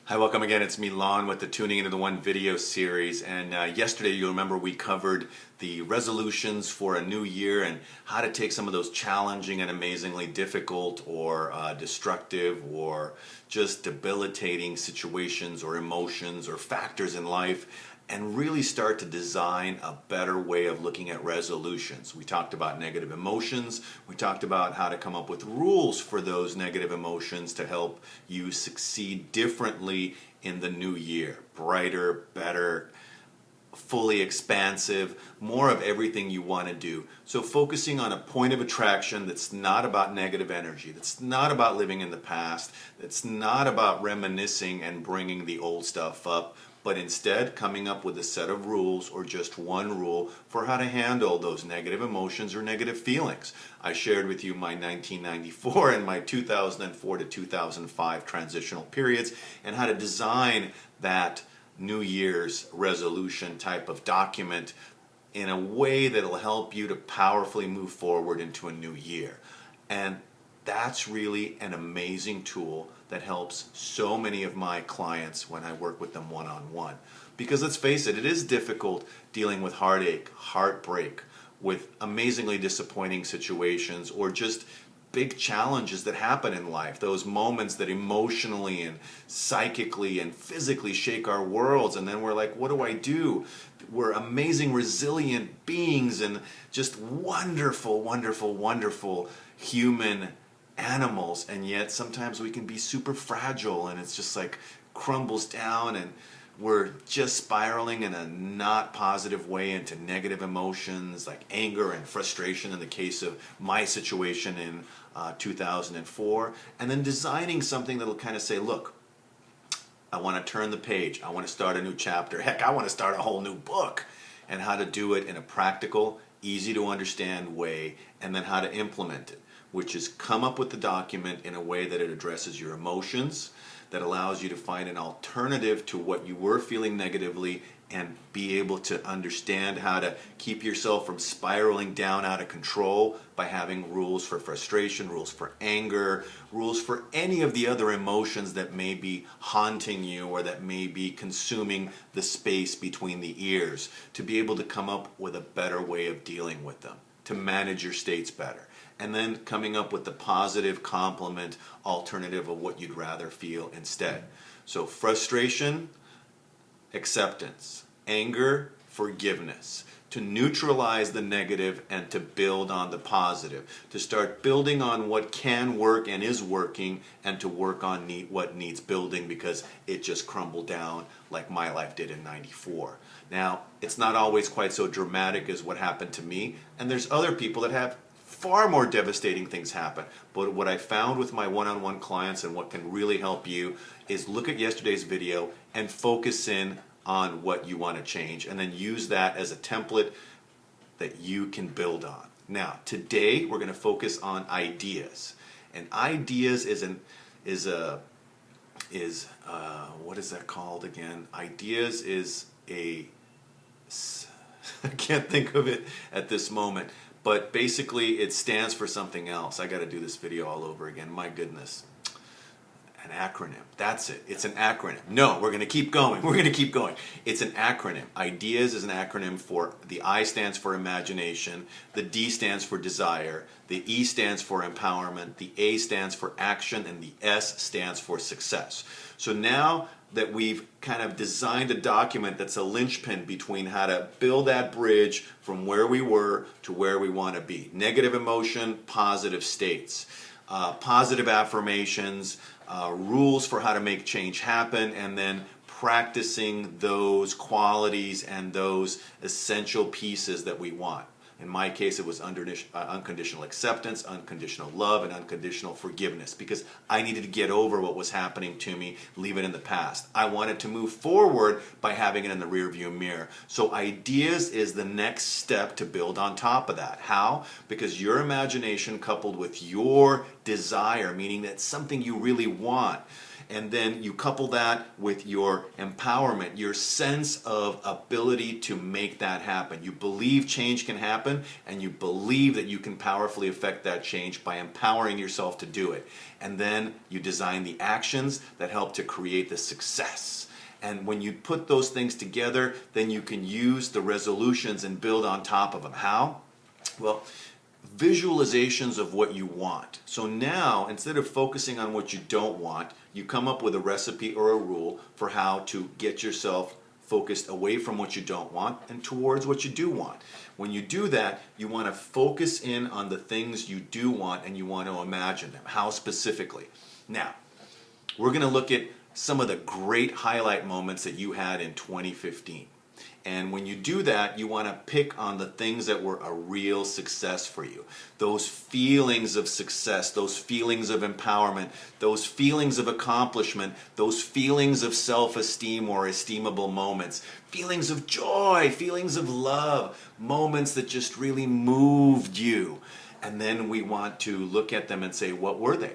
Hi, welcome again. It's me, Lon, with the Tuning Into the One video series. And yesterday, you'll remember we covered the resolutions for a new year and how to take some of those challenging and amazingly difficult or destructive or just debilitating situations or emotions or factors in life and really start to design a better way of looking at resolutions. We talked about negative emotions. We talked about how to come up with rules for those negative emotions to help you succeed differently in the new year. Brighter, better, fully expansive, more of everything you want to do. So focusing on a point of attraction that's not about negative energy, that's not about living in the past, that's not about reminiscing and bringing the old stuff up, but instead coming up with a set of rules or just one rule for how to handle those negative emotions or negative feelings. I shared with you my 1994 and my 2004 to 2005 transitional periods and how to design that New Year's resolution type of document in a way that'll help you to powerfully move forward into a new year. And that's really an amazing tool that helps so many of my clients when I work with them one-on-one. Because let's face it, it is difficult dealing with heartache, heartbreak, with amazingly disappointing situations or just big challenges that happen in life, those moments that emotionally and psychically and physically shake our worlds, and then we're like, what do I do? We're amazing, resilient beings and just wonderful, wonderful, wonderful human animals, and yet sometimes we can be super fragile and it's just like crumbles down and we're just spiraling in a not positive way into negative emotions like anger and frustration in the case of my situation in 2004, and then designing something that'll kind of say, look, I want to turn the page, I want to start a new chapter, heck, I want to start a whole new book, and how to do it in a practical, easy to understand way, and then how to implement it, which is come up with the document in a way that it addresses your emotions, that allows you to find an alternative to what you were feeling negatively and be able to understand how to keep yourself from spiraling down out of control by having rules for frustration, rules for anger, rules for any of the other emotions that may be haunting you or that may be consuming the space between the ears, to be able to come up with a better way of dealing with them, to manage your states better. And then coming up with the positive complement alternative of what you'd rather feel instead. So frustration, acceptance, anger, forgiveness, to neutralize the negative and to build on the positive, to start building on what can work and is working and to work on what needs building because it just crumbled down like my life did in 94. Now, it's not always quite so dramatic as what happened to me, and there's other people that have far more devastating things happen. But what I found with my one-on-one clients and what can really help you is look at yesterday's video and focus in on what you want to change and then use that as a template that you can build on. Now, today we're going to focus on ideas. And ideas what is that called again? Ideas is a I can't think of it at this moment. But basically, it stands for something else. I got to do this video all over again. My goodness. An acronym. That's it. It's an acronym. No, we're going to keep going. We're going to keep going. It's an acronym. Ideas is an acronym for, the I stands for imagination, the D stands for desire, the E stands for empowerment, the A stands for action, and the S stands for success. So now that we've kind of designed a document that's a linchpin between how to build that bridge from where we were to where we want to be. Negative emotion, positive states, positive affirmations, rules for how to make change happen, and then practicing those qualities and those essential pieces that we want. In my case, it was unconditional acceptance, unconditional love, and unconditional forgiveness, because I needed to get over what was happening to me, leave it in the past. I wanted to move forward by having it in the rearview mirror. So ideas is the next step to build on top of that. How? Because your imagination coupled with your desire, meaning that's something you really want, And then you couple that with your empowerment, your sense of ability to make that happen. You believe change can happen, and you believe that you can powerfully affect that change by empowering yourself to do it. And then you design the actions that help to create the success. And when you put those things together, then you can use the resolutions and build on top of them. How? Well, visualizations of what you want. So now, instead of focusing on what you don't want, you come up with a recipe or a rule for how to get yourself focused away from what you don't want and towards what you do want. When you do that, you want to focus in on the things you do want, and you want to imagine them. How specifically? Now, we're going to look at some of the great highlight moments that you had in 2015. And when you do that, you want to pick on the things that were a real success for you. Those feelings of success, those feelings of empowerment, those feelings of accomplishment, those feelings of self-esteem or esteemable moments, feelings of joy, feelings of love, moments that just really moved you. And then we want to look at them and say, what were they?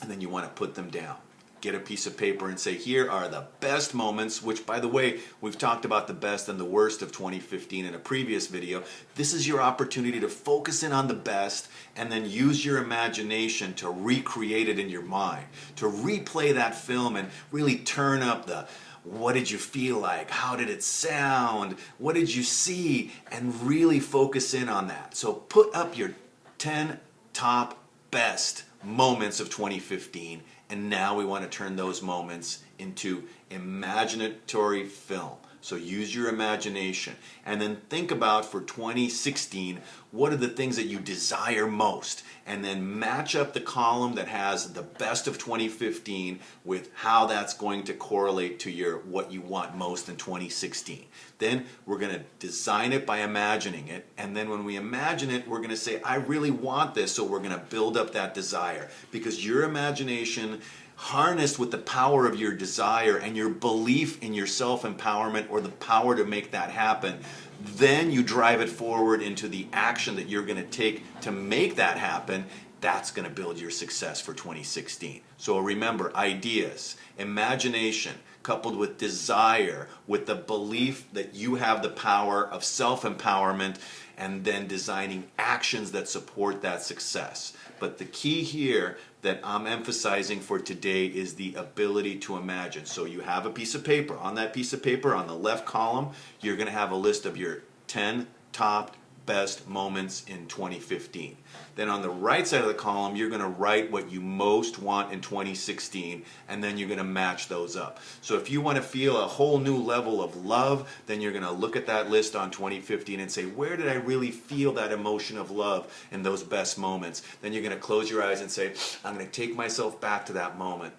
And then you want to put them down. Get a piece of paper and say, here are the best moments, which, by the way, we've talked about the best and the worst of 2015 in a previous video. This is your opportunity to focus in on the best and then use your imagination to recreate it in your mind, to replay that film and really turn up the what did you feel like, how did it sound, what did you see, and really focus in on that. So put up your 10 top best moments of 2015, and now we want to turn those moments into imaginatory film. So use your imagination and then think about for 2016, what are the things that you desire most? And then match up the column that has the best of 2015 with how that's going to correlate to your what you want most in 2016. Then we're going to design it by imagining it, and then when we imagine it, we're going to say, I really want this, so we're going to build up that desire, because your imagination harnessed with the power of your desire and your belief in your self-empowerment or the power to make that happen, then you drive it forward into the action that you're going to take to make that happen. That's going to build your success for 2016. So remember, ideas, imagination, coupled with desire, with the belief that you have the power of self-empowerment, and then designing actions that support that success. But the key here that I'm emphasizing for today is the ability to imagine. So you have a piece of paper. On that piece of paper, on the left column, you're going to have a list of your 10 top best moments in 2015. Then on the right side of the column, you're going to write what you most want in 2016, and then you're going to match those up. So if you want to feel a whole new level of love, then you're going to look at that list on 2015 and say, where did I really feel that emotion of love in those best moments? Then you're going to close your eyes and say, I'm going to take myself back to that moment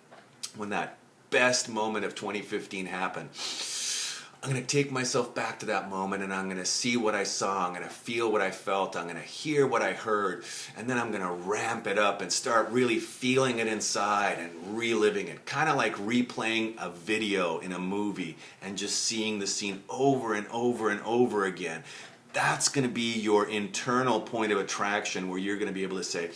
when that best moment of 2015 happened. I'm going to take myself back to that moment, and I'm going to see what I saw, I'm going to feel what I felt, I'm going to hear what I heard, and then I'm going to ramp it up and start really feeling it inside and reliving it. Kind of like replaying a video in a movie and just seeing the scene over and over and over again. That's going to be your internal point of attraction, where you're going to be able to say,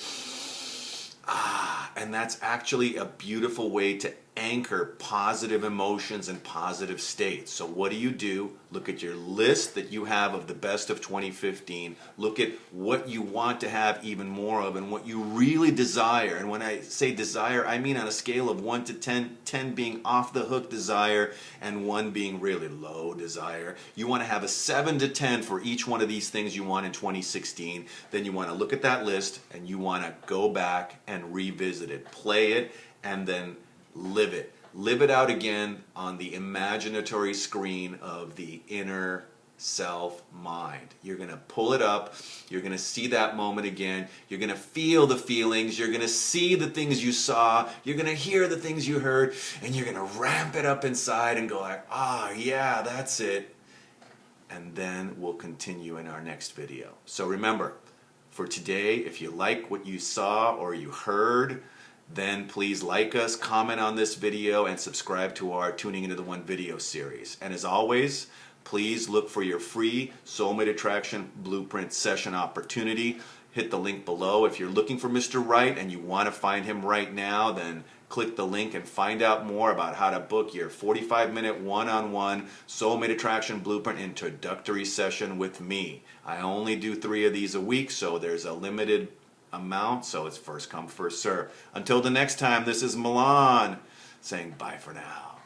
and that's actually a beautiful way to anchor positive emotions and positive states. So what do? Look at your list that you have of the best of 2015. Look at what you want to have even more of and what you really desire. And when I say desire, I mean on a scale of 1 to 10, 10 being off the hook desire and 1 being really low desire. You want to have a 7 to 10 for each one of these things you want in 2016. Then you want to look at that list and you want to go back and revisit it, play it, and then live it. Live it out again on the imaginatory screen of the inner self mind. You're going to pull it up. You're going to see that moment again. You're going to feel the feelings. You're going to see the things you saw. You're going to hear the things you heard. And you're going to ramp it up inside and go like, yeah, that's it. And then we'll continue in our next video. So remember, for today, if you like what you saw or you heard, then please like us, comment on this video, and subscribe to our Tuning Into the One video series. And as always, please look for your free Soulmate Attraction Blueprint session opportunity. Hit the link below. If you're looking for Mr. Right and you want to find him right now, then click the link and find out more about how to book your 45-minute one-on-one Soulmate Attraction Blueprint introductory session with me. I only do 3 of these a week, so there's a limited amount, so it's first come, first serve. Until the next time, this is Milan saying bye for now.